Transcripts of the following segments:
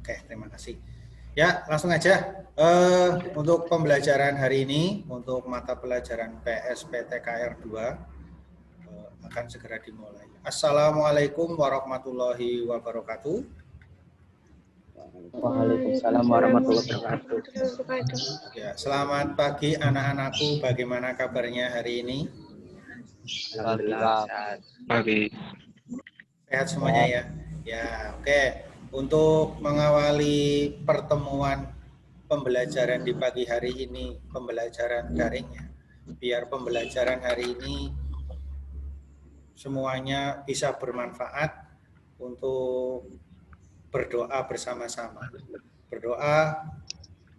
Oke, terima kasih. Ya, langsung aja. Untuk pembelajaran hari ini, untuk mata pelajaran PSPTKR 2 akan segera dimulai. Assalamualaikum warahmatullahi wabarakatuh. Waalaikumsalam warahmatullahi wabarakatuh. Ya, selamat pagi anak-anakku. Bagaimana kabarnya hari ini? Alhamdulillah sehat. Pagi. Sehat semuanya ya. Ya, oke. Untuk mengawali pertemuan pembelajaran di pagi hari ini, pembelajaran daringnya, biar pembelajaran hari ini semuanya bisa bermanfaat untuk berdoa bersama-sama. Berdoa,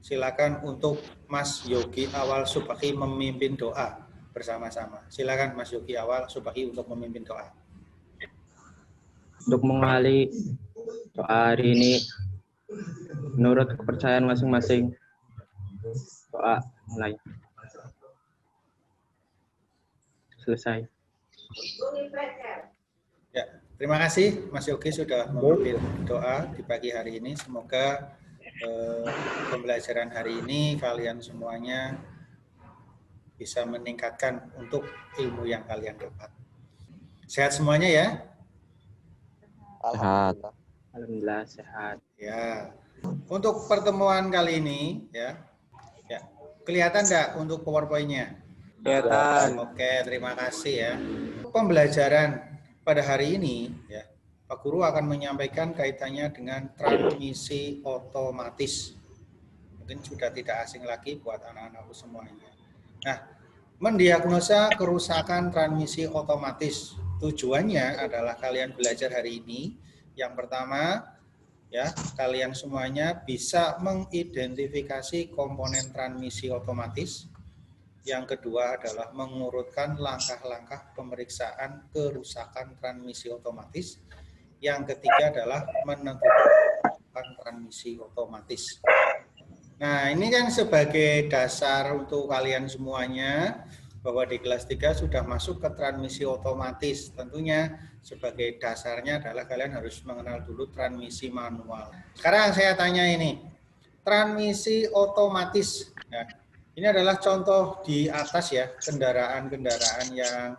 silakan untuk Mas Yogi Awal Subaki memimpin doa bersama-sama. Silakan Mas Yogi Awal Subaki untuk memimpin doa. Untuk mengawali doa hari ini, menurut kepercayaan masing-masing, doa mulai. Selesai. Ya, terima kasih Mas Yogi sudah memimpin doa di pagi hari ini. Semoga pembelajaran hari ini kalian semuanya bisa meningkatkan untuk ilmu yang kalian dapat. Sehat semuanya ya? Sehat. Alhamdulillah sehat. Ya. Untuk pertemuan kali ini ya. Kelihatan enggak untuk PowerPoint-nya? Kelihatan. Oke, terima kasih ya. Pembelajaran pada hari ini ya, Pak Guru akan menyampaikan kaitannya dengan transmisi otomatis. Mungkin sudah tidak asing lagi buat anak-anakku semuanya. Nah, mendiagnosa kerusakan transmisi otomatis. Tujuannya adalah kalian belajar hari ini. Yang pertama, ya, kalian semuanya bisa mengidentifikasi komponen transmisi otomatis. Yang kedua adalah mengurutkan langkah-langkah pemeriksaan kerusakan transmisi otomatis. Yang ketiga adalah menentukan transmisi otomatis. Nah, ini kan sebagai dasar untuk kalian semuanya bahwa di kelas 3 sudah masuk ke transmisi otomatis. Tentunya sebagai dasarnya adalah kalian harus mengenal dulu transmisi manual. Sekarang saya tanya ini, transmisi otomatis. Ya, ini adalah contoh di atas ya, kendaraan-kendaraan yang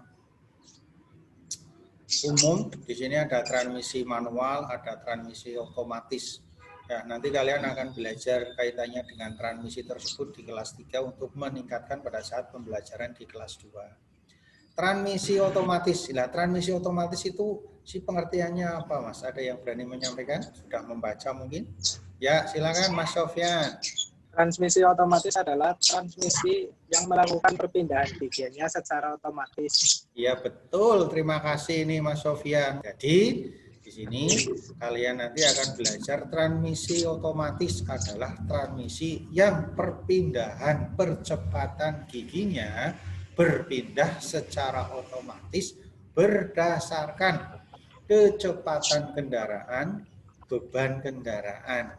umum. Di sini ada transmisi manual, ada transmisi otomatis. Ya, nanti kalian akan belajar kaitannya dengan transmisi tersebut di kelas 3 untuk meningkatkan pada saat pembelajaran di kelas 2. Transmisi otomatis. Nah, transmisi otomatis itu pengertiannya apa, Mas? Ada yang berani menyampaikan? Sudah membaca mungkin? Ya, silakan Mas Sofyan. Transmisi otomatis adalah transmisi yang melakukan perpindahan bagiannya secara otomatis. Iya, betul. Terima kasih ini Mas Sofyan. Jadi di sini kalian nanti akan belajar transmisi otomatis adalah transmisi yang perpindahan percepatan giginya berpindah secara otomatis berdasarkan kecepatan kendaraan, beban kendaraan.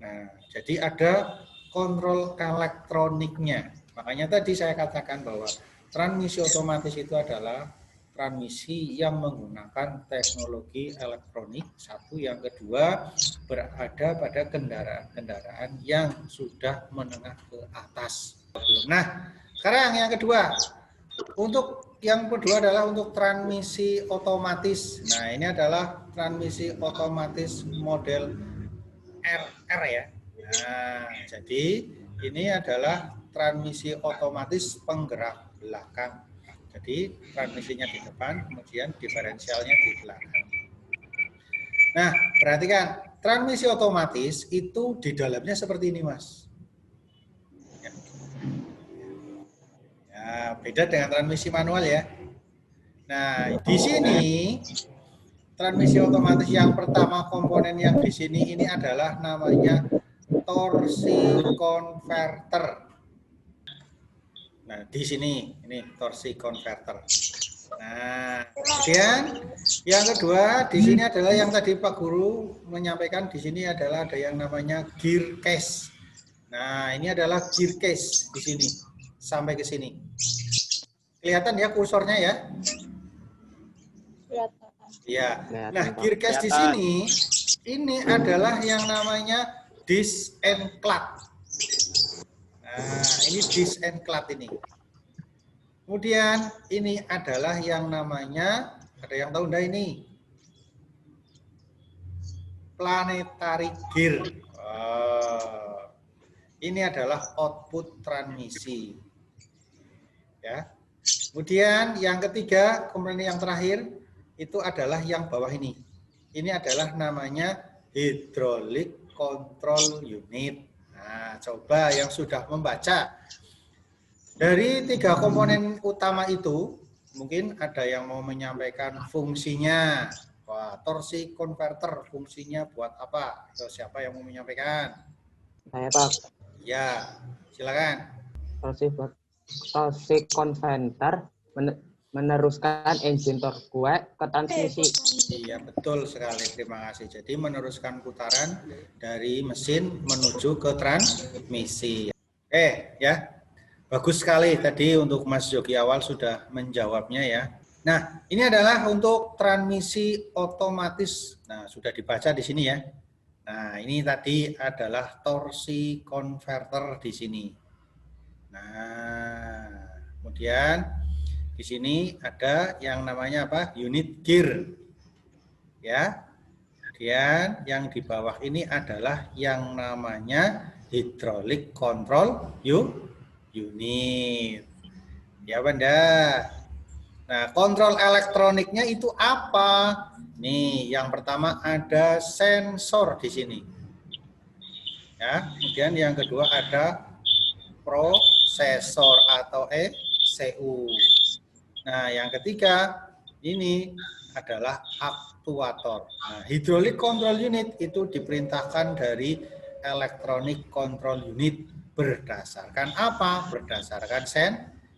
Nah, jadi ada kontrol elektroniknya. Makanya tadi saya katakan bahwa transmisi otomatis itu adalah transmisi yang menggunakan teknologi elektronik. Satu, yang kedua berada pada kendaraan-kendaraan yang sudah menengah ke atas. Nah, sekarang yang kedua. Untuk yang kedua adalah untuk transmisi otomatis. Nah, ini adalah transmisi otomatis model RR ya. Nah, jadi ini adalah transmisi otomatis penggerak belakang. Jadi transmisinya di depan, kemudian diferensialnya di belakang. Nah, perhatikan, transmisi otomatis itu di dalamnya seperti ini, Mas. Ya, beda dengan transmisi manual ya. Nah, di sini transmisi otomatis yang pertama komponen yang di sini ini adalah namanya torsi converter. Nah, di sini ini torsi converter. Nah, kemudian yang kedua di sini adalah yang tadi Pak Guru menyampaikan, di sini adalah ada yang namanya gear case. Nah, ini adalah gear case di sini sampai ke sini. Kelihatan ya kursornya ya? Ya. Nah, gear case di sini Ini adalah yang namanya disenclad. Nah, ini disenclad ini. Kemudian ini adalah yang namanya, ada yang tahu enggak ini? Planetary gear. Ini adalah output transmisi. Ya. Kemudian yang ketiga, kemudian yang terakhir itu adalah yang bawah ini. Ini adalah namanya hydraulic control unit. Nah, coba yang sudah membaca dari 3 komponen utama itu, mungkin ada yang mau menyampaikan fungsinya. Wah, torsi converter fungsinya buat apa? Atau siapa yang mau menyampaikan? Saya Pak, Ya, silakan. torsi konverter meneruskan engine torque ke transmisi. Iya, betul sekali. Terima kasih. Jadi meneruskan putaran dari mesin menuju ke transmisi. Ya. Bagus sekali tadi untuk Mas Yogi awal sudah menjawabnya ya. Nah, ini adalah untuk transmisi otomatis. Nah, sudah dibaca di sini ya. Nah, ini tadi adalah torsi converter di sini. Nah, kemudian di sini ada yang namanya apa? Unit gear. Ya. Kemudian yang di bawah ini adalah yang namanya hydraulic control unit. Ya, Banda. Nah, kontrol elektroniknya itu apa? Nih, yang pertama ada sensor di sini. Ya, kemudian yang kedua ada prosesor atau ECU. Nah, yang ketiga ini adalah aktuator. Nah, hydraulic control unit itu diperintahkan dari electronic control unit berdasarkan apa? Berdasarkan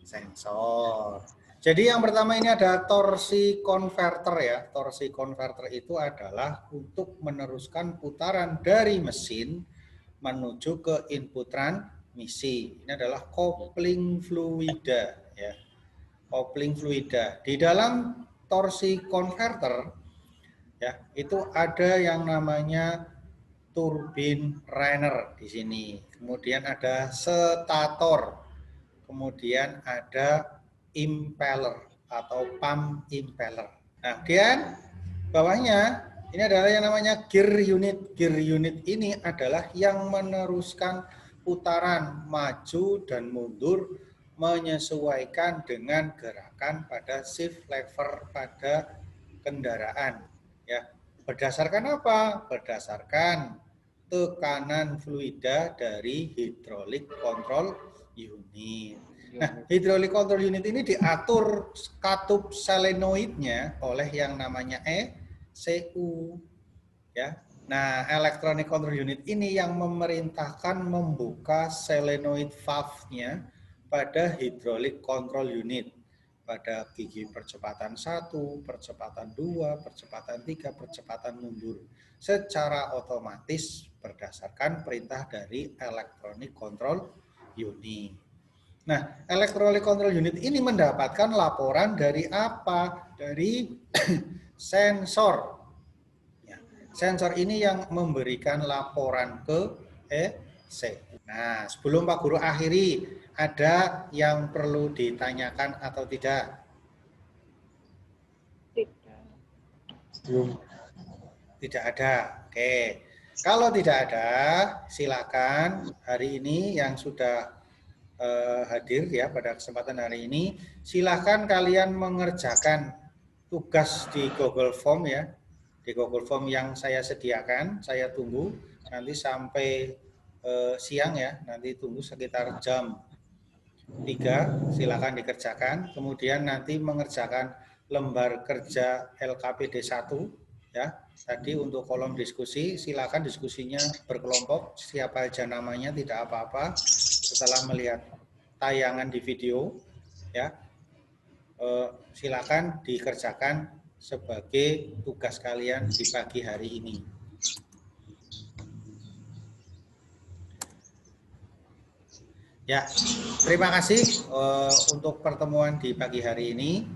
sensor. Jadi yang pertama ini ada torsi converter ya. Torsi converter itu adalah untuk meneruskan putaran dari mesin menuju ke input transmisi. Ini adalah coupling fluida ya. Coupling fluida. Di dalam torsi converter ya, itu ada yang namanya turbin runner di sini. Kemudian ada stator. Kemudian ada impeller atau pump impeller. Nah, kemudian bawahnya ini adalah yang namanya gear unit. Gear unit ini adalah yang meneruskan putaran maju dan mundur menyesuaikan dengan gerakan pada shift lever pada kendaraan. Ya, berdasarkan apa? Berdasarkan tekanan fluida dari hydraulic control unit. Nah, hydraulic control unit ini diatur katup solenoidnya oleh yang namanya ECU. Ya. Nah, electronic control unit ini yang memerintahkan membuka solenoid valve-nya pada hydraulic control unit. Pada gigi percepatan 1, percepatan 2, percepatan 3, percepatan mundur. Secara otomatis berdasarkan perintah dari electronic control unit. Nah, electronic control unit ini mendapatkan laporan dari apa? Dari sensor. Ya, sensor ini yang memberikan laporan ke ECU. Nah, sebelum Pak Guru akhiri, ada yang perlu ditanyakan atau tidak? Tidak ada. Oke. Kalau tidak ada, silakan hari ini yang sudah hadir ya pada kesempatan hari ini, silakan kalian mengerjakan tugas di Google Form ya, di Google Form yang saya sediakan. Saya tunggu nanti sampai siang ya, nanti tunggu sekitar jam 3, silakan dikerjakan. Kemudian nanti mengerjakan lembar kerja LKPD 1 ya. Tadi untuk kolom diskusi, silakan diskusinya berkelompok, siapa aja namanya tidak apa-apa. Setelah melihat tayangan di video ya, silakan dikerjakan sebagai tugas kalian di pagi hari ini. Ya, terima kasih untuk pertemuan di pagi hari ini.